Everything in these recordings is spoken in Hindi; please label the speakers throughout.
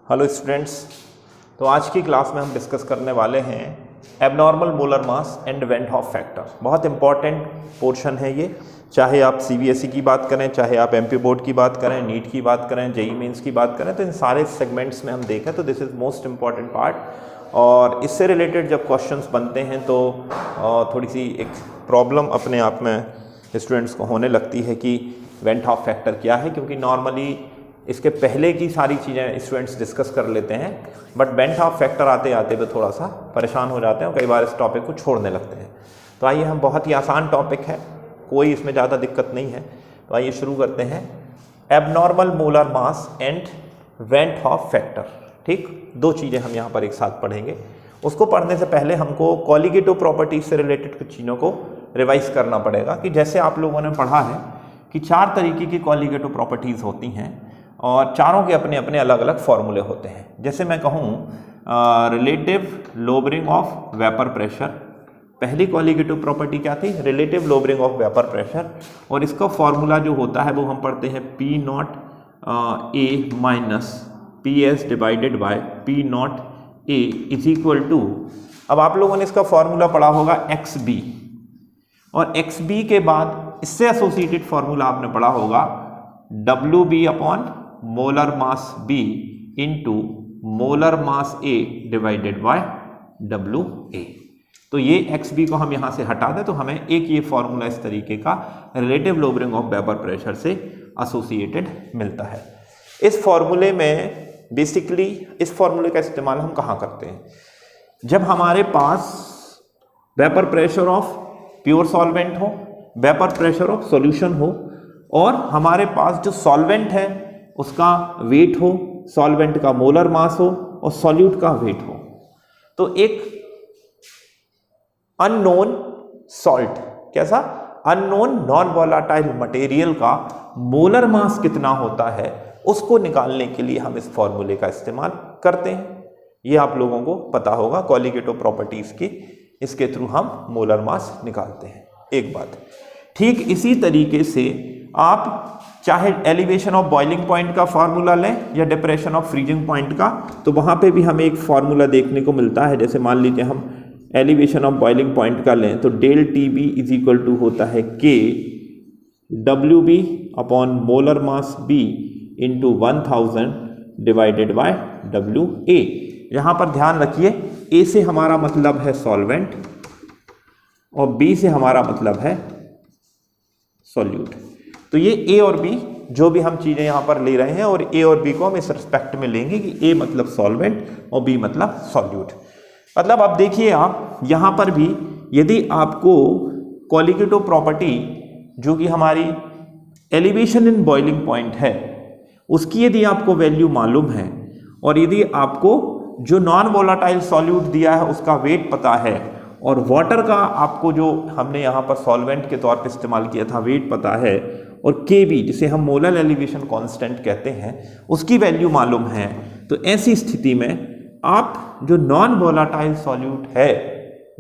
Speaker 1: हेलो स्टूडेंट्स, तो आज की क्लास में हम डिस्कस करने वाले हैं abnormal molar mass and when half factor. बहुत इंपॉर्टेंट पोर्शन है ये, चाहे आप सीबीएसई की बात करें, चाहे आप एमपी बोर्ड की बात करें, नीट की बात करें, जेईई मेंस की बात करें, तो इन सारे सेगमेंट्स में हम देखें तो this is most important part. और इससे रिलेटेड जब क्वेश्चंस बनते हैं तो थोड़ी सी एक प्रॉब्लम अपने आप में स्टूडेंट्स को होने लगती है कि वेन हॉफ फैक्टर क्या है, क्योंकि नॉर्मली इसके पहले की सारी चीज़ें स्टूडेंट्स डिस्कस कर लेते हैं, बट वेन हॉफ फैक्टर आते आते वे थोड़ा सा परेशान हो जाते हैं और कई बार इस टॉपिक को छोड़ने लगते हैं। तो आइए, हम बहुत ही आसान टॉपिक है, कोई इसमें ज़्यादा दिक्कत नहीं है। तो आइए शुरू करते हैं। Abnormal molar mass and when half factor, ठीक, दो चीज़ें हम यहाँ पर एक साथ पढ़ेंगे। उसको पढ़ने से पहले हमको कॉलिगेटिव प्रॉपर्टीज से रिलेटेड कुछ चीज़ों को रिवाइज करना पड़ेगा कि जैसे आप लोगों ने पढ़ा है कि चार तरीके की कॉलिगेटिव प्रॉपर्टीज़ होती हैं और चारों के अपने अपने अलग अलग फॉर्मूले होते हैं। जैसे मैं कहूँ relative lowering of vapour pressure, पहली कॉलिगेटिव प्रॉपर्टी क्या थी? Relative lowering of vapour pressure, और इसका फॉर्मूला जो होता है वो हम पढ़ते हैं P naught A minus P S divided by P naught A is equal to, अब आप लोगों ने इसका फॉर्मूला पढ़ा होगा एक्स बी, और एक्स बी के बाद इससे एसोसिएटेड फॉर्मूला आपने पढ़ा होगा W B upon molar mass B into molar mass A divided by W A. तो ये एक्स बी को हम यहाँ से हटा दें तो हमें एक ये फॉर्मूला इस तरीके का relative lowering of vapour pressure से एसोसिएटेड मिलता है। इस फॉर्मूले में बेसिकली इस फॉर्मूले का इस्तेमाल हम कहाँ करते हैं? जब हमारे पास vapour pressure of pure solvent हो, वेपर प्रेशर ऑफ सॉल्यूशन हो, और हमारे पास जो सॉल्वेंट है उसका वेट हो, सॉल्वेंट का मोलर मास हो और सॉल्यूट का वेट हो। तो एक अननोन सॉल्ट, कैसा? अननोन नॉन वोलेटाइल मटेरियल का मोलर मास कितना होता है उसको निकालने के लिए हम इस फॉर्मूले का इस्तेमाल करते हैं। ये आप लोगों को पता होगा, कॉलिगेटिव प्रॉपर्टीज की, इसके थ्रू हम मोलर मास निकालते हैं। एक बात, ठीक इसी तरीके से आप चाहे एलिवेशन ऑफ बॉइलिंग पॉइंट का फार्मूला लें या डिप्रेशन ऑफ फ्रीजिंग पॉइंट का, तो वहाँ पे भी हमें एक फार्मूला देखने को मिलता है। जैसे मान लीजिए हम एलिवेशन ऑफ बॉइलिंग पॉइंट का लें तो del T B is equal to होता है के W B upon molar mass B into 1000 divided by W A. यहाँ पर ध्यान रखिए, ए से हमारा मतलब है सॉल्वेंट और बी से हमारा मतलब है सॉल्यूट। तो ये ए और बी जो भी हम चीज़ें यहाँ पर ले रहे हैं, और ए और बी को हम इस रिस्पेक्ट में लेंगे कि ए मतलब सॉल्वेंट और बी मतलब सॉल्यूट। मतलब अब देखिए, आप यहाँ पर भी यदि आपको कॉलिगेटिव प्रॉपर्टी जो कि हमारी एलिवेशन इन बॉइलिंग पॉइंट है उसकी यदि आपको वैल्यू मालूम है, और यदि आपको जो नॉन वोलेटाइल सॉल्यूट दिया है उसका वेट पता है, और वाटर का आपको जो हमने यहाँ पर सॉल्वेंट के तौर पे इस्तेमाल किया था वेट पता है, और के बी जिसे हम मोलर एलिवेशन कांस्टेंट कहते हैं उसकी वैल्यू मालूम है, तो ऐसी स्थिति में आप जो नॉन वोलेटाइल सॉल्यूट है,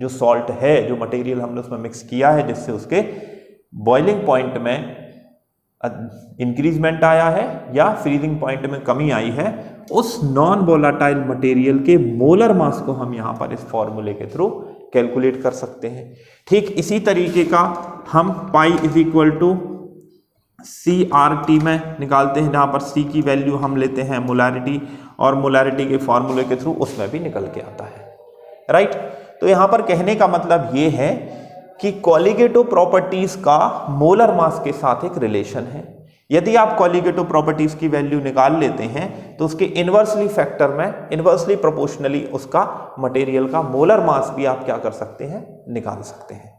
Speaker 1: जो सॉल्ट है, जो मटेरियल हमने उसमें मिक्स किया है जिससे उसके बॉइलिंग पॉइंट में इंक्रीजमेंट आया है या फ्रीजिंग पॉइंट में कमी आई है, उस नॉन वोलेटाइल मटेरियल के मोलर मास को हम यहाँ पर इस फॉर्मूले के थ्रू कैलकुलेट कर सकते हैं। ठीक इसी तरीके का हम pi is equal to C R T में निकालते हैं, जहाँ पर सी की वैल्यू हम लेते हैं मोलैरिटी, और मोलैरिटी के फॉर्मूले के थ्रू उसमें भी निकल के आता है, राइट। तो यहाँ पर कहने का मतलब ये है कि कॉलिगेटिव प्रॉपर्टीज का मोलर मास के साथ एक रिलेशन है। यदि आप कॉलिगेटिव प्रॉपर्टीज की वैल्यू निकाल लेते हैं तो उसके इन्वर्सली फैक्टर में, इन्वर्सली प्रोपोर्शनली उसका मटेरियल का मोलर मास भी आप क्या कर सकते हैं? निकाल सकते हैं।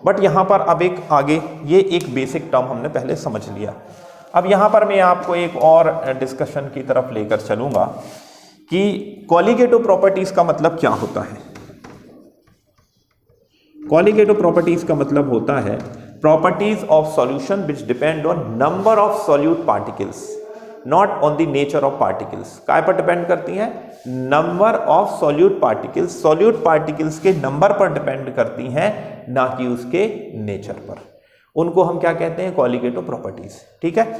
Speaker 1: बट यहाँ पर अब एक आगे ये एक बेसिक टर्म हमने पहले समझ लिया। अब यहाँ पर मैं आपको एक और डिस्कशन की तरफ लेकर चलूँगा कि कॉलिगेटिव प्रॉपर्टीज का मतलब क्या होता है। कॉलिगेटिव प्रॉपर्टीज का मतलब होता है properties of solution which depend on number of solute particles, not on the nature of particles. काय पर डिपेंड करती हैं? Number of solute particles, solute particles के नंबर पर डिपेंड करती हैं, ना कि उसके नेचर पर। उनको हम क्या कहते हैं? कॉलिगेटिव प्रॉपर्टीज, ठीक है।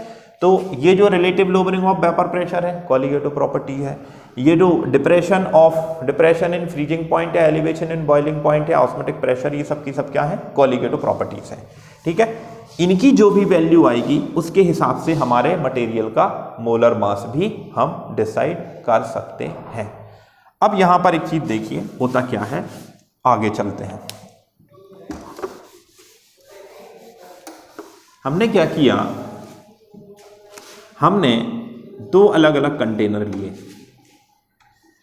Speaker 1: तो ये जो relative lowering of vapour pressure है कोलिगेटिव प्रॉपर्टी है, ये जो डिप्रेशन इन फ्रीजिंग पॉइंट है, एलिवेशन इन बॉइलिंग पॉइंट है, ऑस्मोटिक प्रेशर, ये सब की सब क्या है कोलिगेटिव प्रॉपर्टीज है। ठीक है, इनकी जो भी वैल्यू आएगी उसके हिसाब से हमारे मटेरियल का मोलर मास भी हम डिसाइड कर सकते हैं। अब यहां पर एक चीज देखिए होता क्या है, आगे चलते हैं। हमने क्या किया, हमने दो अलग अलग कंटेनर लिए,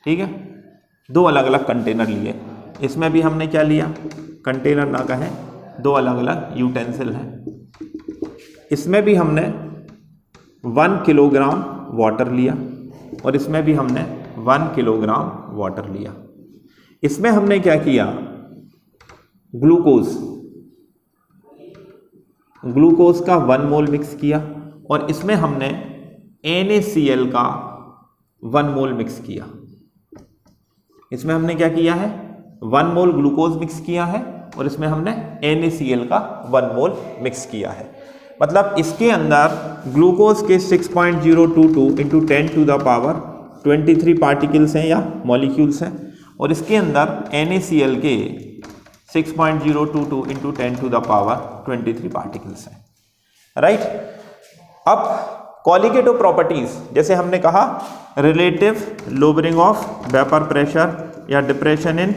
Speaker 1: ठीक है, दो अलग अलग कंटेनर लिए। इसमें भी हमने क्या लिया, कंटेनर ना कहें, दो अलग अलग यूटेंसिल हैं। इसमें भी हमने 1 किलोग्राम वाटर लिया और इसमें भी हमने 1 किलोग्राम वाटर लिया। इसमें हमने क्या किया, ग्लूकोज का 1 मोल मिक्स किया और इसमें हमने NaCl का 1 मोल मिक्स किया। इसमें हमने क्या किया है, 1 मोल ग्लूकोज मिक्स किया है और इसमें हमने NaCl का 1 मोल मिक्स किया है। मतलब इसके अंदर ग्लूकोज के 6.022 into 10 to the power 23 particles हैं या मॉलिक्यूल्स हैं और इसके अंदर NaCl के 6.022 into 10 to the power 23 particles हैं, राइट। अब कोलिगेटिव प्रॉपर्टीज, जैसे हमने कहा relative lowering of vapour pressure या डिप्रेशन इन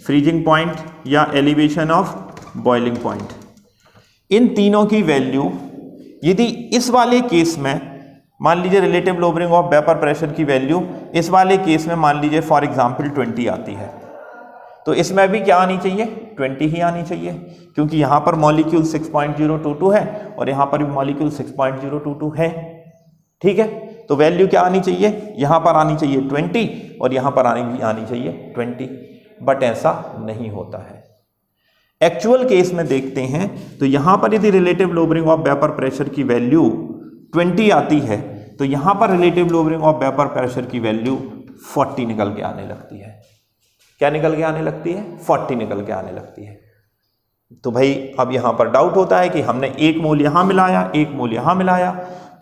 Speaker 1: फ्रीजिंग पॉइंट या एलिवेशन ऑफ बॉइलिंग पॉइंट, इन तीनों की वैल्यू यदि इस वाले केस में मान लीजिए relative lowering of vapour pressure की वैल्यू इस वाले केस में मान लीजिए फॉर एग्जांपल 20 आती है, तो इसमें भी क्या आनी चाहिए, 20 ही आनी चाहिए, क्योंकि यहां पर मॉलिक्यूल 6.022 है और यहां पर भी मॉलिक्यूल 6.022 है। ठीक है, तो वैल्यू क्या आनी चाहिए, यहां पर आनी चाहिए 20 और यहां पर आनी चाहिए 20, बट ऐसा नहीं होता है। एक्चुअल केस में देखते हैं तो यहां पर यदि relative lowering of vapour pressure की वैल्यू 20 आती है तो यहां पर relative lowering of vapour pressure की वैल्यू 40 निकल के आने लगती है। क्या निकल के आने लगती है, 40 निकल के आने लगती है। तो भाई अब यहां पर डाउट होता है कि हमने 1 मोल यहां मिलाया, 1 मोल यहां मिलाया,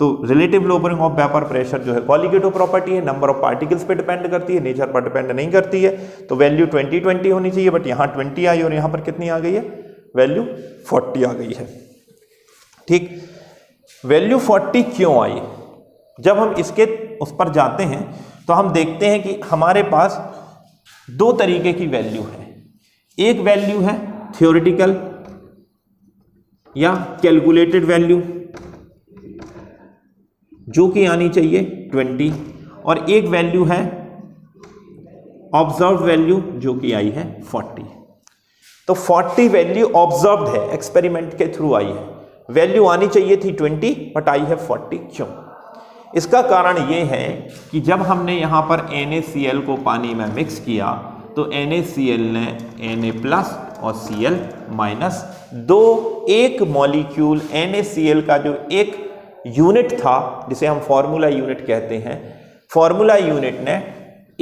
Speaker 1: तो relative lowering of vapour pressure जो है कोलिगेटिव प्रॉपर्टी है, नंबर ऑफ पार्टिकल्स पे डिपेंड करती है, नेचर पर डिपेंड नहीं करती है। तो वैल्यू 20 होनी चाहिए, बट यहाँ 20 आई और यहाँ पर कितनी आ गई है, वैल्यू 40 आ गई है। ठीक, वैल्यू 40 क्यों आई, जब हम इसके उस पर जाते हैं तो हम देखते हैं कि हमारे पास दो तरीके की वैल्यू है। एक वैल्यू है थ्योरेटिकल या कैलकुलेटेड वैल्यू जो कि आनी चाहिए 20, और एक वैल्यू है ऑब्जर्व वैल्यू जो कि आई है 40। तो 40 वैल्यू ऑब्जर्व्ड है, एक्सपेरिमेंट के थ्रू आई है। वैल्यू आनी चाहिए थी 20 बट आई है 40। क्यों? इसका कारण ये है कि जब हमने यहां पर NaCl को पानी में मिक्स किया तो NaCl ने Na+ और Cl- एक मॉलिक्यूल NaCl का जो एक यूनिट था जिसे हम फॉर्मूला यूनिट कहते हैं, फॉर्मूला यूनिट ने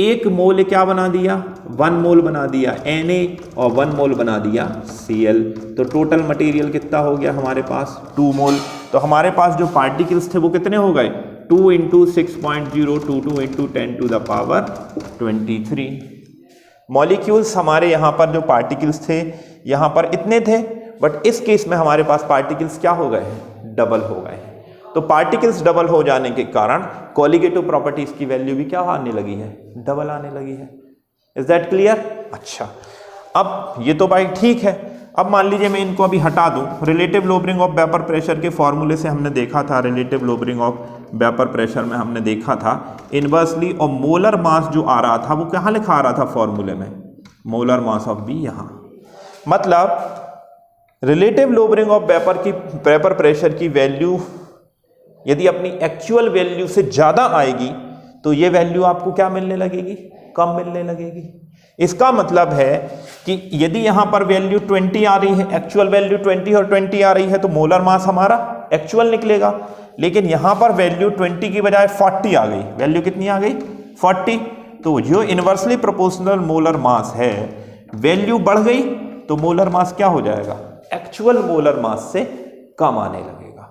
Speaker 1: 1 मोल क्या बना दिया, 1 मोल बना दिया Na और 1 मोल बना दिया Cl। तो टोटल मटेरियल कितना हो गया हमारे पास, 2 मोल। तो हमारे पास जो पार्टिकल्स थे वो कितने हो गए, 2 × 6.022 × 10 टू द पावर 23। मॉलिक्यूल्स हमारे यहाँ पर जो पार्टिकल्स थे यहाँ पर इतने थे, बट इस केस में हमारे पास पार्टिकल्स क्या हो गए हैं, डबल हो गए हैं। तो पार्टिकल्स डबल हो जाने के कारण कोलिगेटिव प्रॉपर्टीज की वैल्यू भी क्या आने लगी है, डबल आने लगी है। Is that clear? अच्छा, अब ये तो भाई ठीक है। अब मान लीजिए मैं इनको अभी हटा दूं। Relative lowering of vapour pressure के फॉर्मूले से हमने देखा था, relative lowering of vapour pressure में हमने देखा था इनवर्सली, और मोलर मास जो आ रहा था वो कहाँ लिखा आ रहा था फॉर्मूले में, मोलर मास ऑफ बी यहाँ। मतलब relative lowering of vapour pressure की वैल्यू यदि अपनी एक्चुअल वैल्यू से ज्यादा आएगी तो ये वैल्यू आपको क्या मिलने लगेगी, कम मिलने लगेगी। इसका मतलब है कि यदि यहां पर वैल्यू 20 आ रही है, एक्चुअल वैल्यू 20 और 20 आ रही है, तो मोलर मास हमारा एक्चुअल निकलेगा। लेकिन यहां पर वैल्यू 20 की बजाय 40 आ गई, वैल्यू कितनी आ गई, 40। तो जो इनवर्सली प्रोपोर्शनल मोलर मास है, वैल्यू बढ़ गई तो मोलर मास क्या हो जाएगा, एक्चुअल मोलर मास से कम आने लगेगा।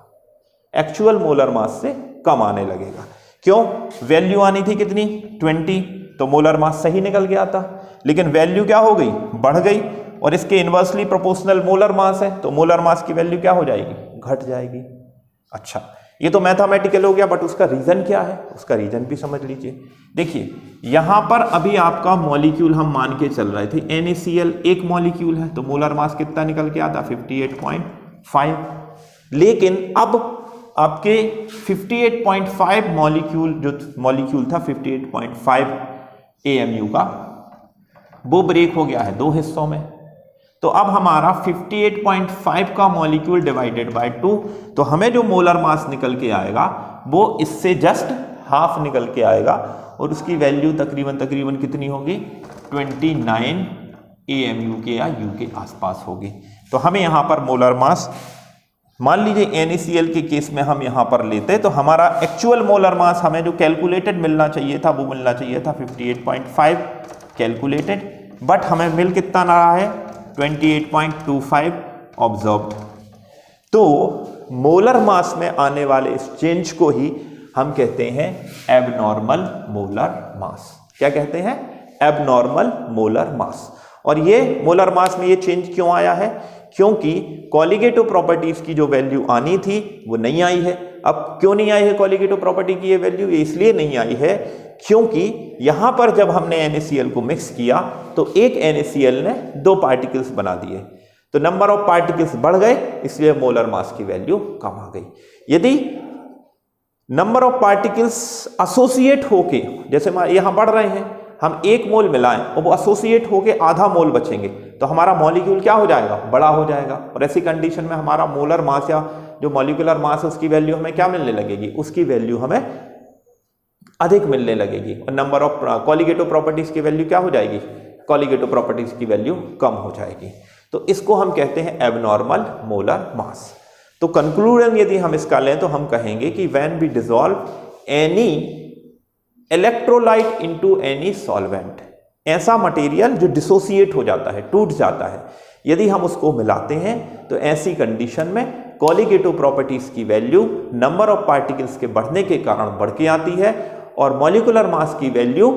Speaker 1: एक्चुअल मोलर मास से कम आने लगेगा। क्यों? वैल्यू आनी थी कितनी 20, तो मोलर मास सही निकल गया था, लेकिन वैल्यू क्या हो गई, बढ़ गई, और इसके इन्वर्सली प्रोपोर्शनल मोलर मास है, तो मोलर मास की वैल्यू क्या हो जाएगी, घट जाएगी। अच्छा, ये तो मैथमेटिकल हो गया, बट उसका रीजन क्या है, उसका रीजन भी समझ लीजिए। देखिए यहां पर अभी आपका मॉलिक्यूल हम मान के चल रहे थे NaCl एक मॉलिक्यूल है, तो मोलर मास कितना निकल के आता 58.5, लेकिन अब आपके 58.5 मॉलिक्यूल जो मॉलिक्यूल था 58.5 AMU का, वो ब्रेक हो गया है दो हिस्सों में, तो अब हमारा 58.5 का मॉलिक्यूल डिवाइडेड बाय 2, तो हमें जो मोलर मास निकल के आएगा वो इससे जस्ट हाफ निकल के आएगा, और उसकी वैल्यू तकरीबन कितनी होगी 29 AMU के या U के आसपास होगी। तो हमें यहाँ पर मोलर मास, मान लीजिए NaCl के केस में हम यहाँ पर लेते, तो हमारा एक्चुअल मोलर मास हमें जो कैलकुलेटेड मिलना चाहिए था वो मिलना चाहिए था 58.5 कैलकुलेटेड, बट हमें मिल कितना रहा है 28.25 ऑब्जर्व्ड। तो मोलर मास में आने वाले इस चेंज को ही हम कहते हैं एबनॉर्मल मोलर मास। क्या कहते हैं? Abnormal molar mass. और ये मोलर मास में ये चेंज क्यों आया है? क्योंकि कॉलिगेटिव प्रॉपर्टीज की जो वैल्यू आनी थी वो नहीं आई है। अब क्यों नहीं आई है कॉलिगेटिव प्रॉपर्टी की ये वैल्यू? ये इसलिए नहीं आई है क्योंकि यहां पर जब हमने NaCl को मिक्स किया तो एक NaCl ने दो पार्टिकल्स बना दिए, तो नंबर ऑफ पार्टिकल्स बढ़ गए, इसलिए मोलर मास की वैल्यू कम आ गई। यदि नंबर ऑफ पार्टिकल्स एसोसिएट होके, जैसे यहां बढ़ रहे हैं, हम एक मोल मिलाएं और वो एसोसिएट होके आधा मोल बचेंगे, तो हमारा मॉलिक्यूल क्या हो जाएगा? बड़ा हो जाएगा। और ऐसी कंडीशन में हमारा मोलर मास या जो मॉलिक्यूलर मास है उसकी वैल्यू हमें क्या मिलने लगेगी? उसकी वैल्यू हमें अधिक मिलने लगेगी। और नंबर ऑफ कॉलिगेटिव प्रॉपर्टीज की वैल्यू क्या हो जाएगी? कॉलिगेटिव प्रॉपर्टीज की वैल्यू कम हो जाएगी। तो इसको हम कहते हैं एबनॉर्मल मोलर मास। तो कंक्लूजन यदि हम इसका लें तो हम कहेंगे कि when we dissolve any electrolyte into any solvent, ऐसा मटेरियल जो डिसोसिएट हो जाता है, टूट जाता है, यदि हम उसको मिलाते हैं तो ऐसी कंडीशन में कॉलिगेटिव प्रॉपर्टीज की वैल्यू नंबर ऑफ पार्टिकल्स के बढ़ने के कारण बढ़ के आती है, और मॉलिक्यूलर मास की वैल्यू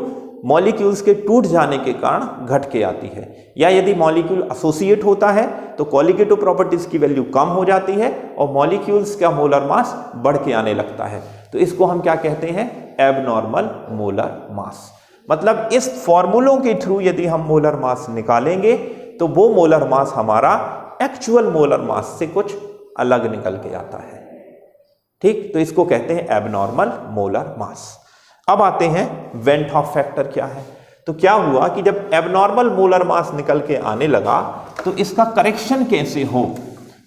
Speaker 1: मॉलिक्यूल्स के टूट जाने के कारण घट के आती है। या यदि मॉलिक्यूल एसोसिएट होता है तो कॉलिगेटिव प्रॉपर्टीज की वैल्यू कम हो जाती है और मॉलिक्यूल्स का मोलर मास बढ़ के आने लगता है। तो इसको हम क्या कहते हैं? Abnormal molar mass. मतलब इस फॉर्मूलों के थ्रू यदि हम मोलर मास निकालेंगे तो वो मोलर मास हमारा एक्चुअल मोलर मास से कुछ अलग निकल के आता है। ठीक, तो इसको कहते हैं एबनॉर्मल मोलर मास। अब आते हैं वेंट हॉफ फैक्टर क्या है। तो क्या हुआ कि जब एबनॉर्मल मोलर मास निकल के आने लगा तो इसका करेक्शन कैसे हो?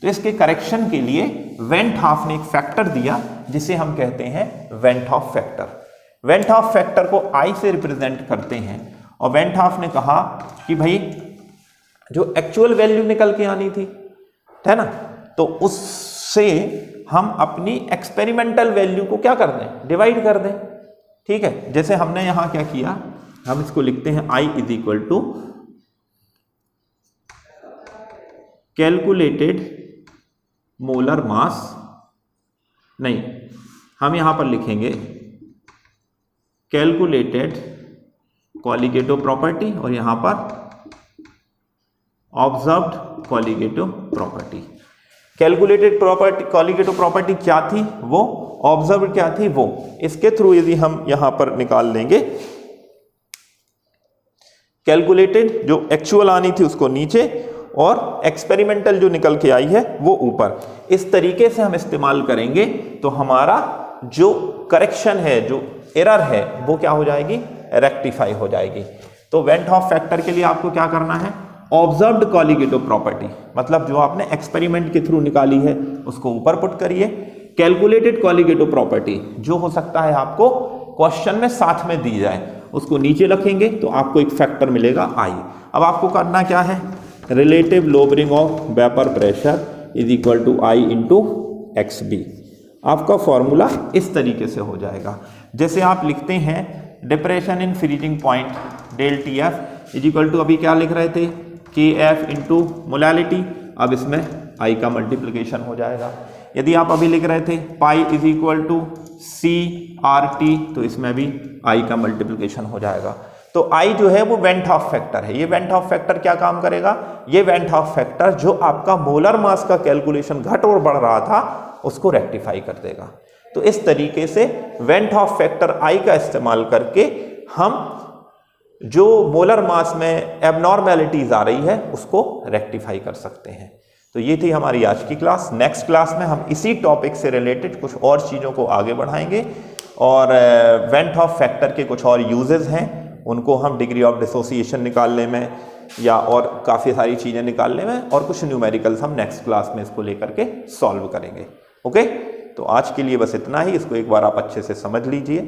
Speaker 1: तो इसके करेक्शन के लिए वेंट हॉफ ने एक फैक्टर दिया जिसे हम कहते हैं went half factor. Went half factor को I से रिप्रेजेंट करते हैं, और वेंट हॉफ ने कहा कि भाई जो एक्चुअल वैल्यू निकल के आनी थी, है ना, तो उससे हम अपनी एक्सपेरिमेंटल वैल्यू को क्या कर दें? डिवाइड कर दें। ठीक है, जैसे हमने यहां क्या किया, हम इसको लिखते हैं I is equal to calculated molar mass, नहीं, हम यहां पर लिखेंगे कैलकुलेटेड कॉलिगेटिव प्रॉपर्टी और यहां पर observed colligative property. Calculated property, colligative property क्या थी वो, ऑब्जर्व्ड क्या थी वो, इसके थ्रू यदि हम यहां पर निकाल लेंगे कैलकुलेटेड जो एक्चुअल आनी थी उसको नीचे और एक्सपेरिमेंटल जो निकल के आई है वो ऊपर, इस तरीके से हम इस्तेमाल करेंगे तो हमारा जो करेक्शन है, जो एरर है, वो क्या हो जाएगी? रेक्टिफाई हो जाएगी। तो वेंट हॉफ फैक्टर के लिए आपको क्या करना है? ऑब्जर्व्ड कॉलिगेटिव प्रॉपर्टी, मतलब जो आपने एक्सपेरिमेंट के थ्रू निकाली है उसको ऊपर पुट करिए। कैलकुलेटेड कॉलिगेटिव प्रॉपर्टी जो हो सकता है आपको क्वेश्चन में साथ में दी जाए, उसको नीचे रखेंगे तो आपको एक फैक्टर मिलेगा I। अब आपको करना क्या है? Relative lowering of vapour pressure is equal to I into XB। आपका फॉर्मूला इस तरीके से हो जाएगा, जैसे आप लिखते हैं depression in freezing point del TF is equal to, अभी क्या लिख रहे थे? KF into molality. अब इसमें I का मल्टीप्लिकेशन हो जाएगा। यदि आप अभी लिख रहे थे pi is equal to C R T, तो इसमें भी आई का मल्टीप्लिकेशन हो जाएगा। तो आई जो है वो वेंट ऑफ फैक्टर है। ये वेंट ऑफ फैक्टर क्या काम करेगा? ये वेंट ऑफ फैक्टर जो आपका मोलर मास का कैलकुलेशन घट और बढ़ रहा था उसको रेक्टिफाई कर देगा। तो इस तरीके से वेंट ऑफ फैक्टर आई का इस्तेमाल करके हम जो मोलर मास में एबनॉर्मेलिटीज आ रही है उसको रेक्टिफाई कर सकते हैं। तो ये थी हमारी आज की क्लास। नेक्स्ट क्लास में हम इसी टॉपिक से रिलेटेड कुछ और चीज़ों को आगे बढ़ाएंगे और वेंट ऑफ फैक्टर के कुछ और यूजेस हैं, उनको हम डिग्री ऑफ डिसोसिएशन निकालने में या और काफ़ी सारी चीज़ें निकालने में और कुछ न्यूमेरिकल्स हम नेक्स्ट क्लास में इसको लेकर के सॉल्व करेंगे। ओके, तो आज के लिए बस इतना ही। इसको एक बार आप अच्छे से समझ लीजिए।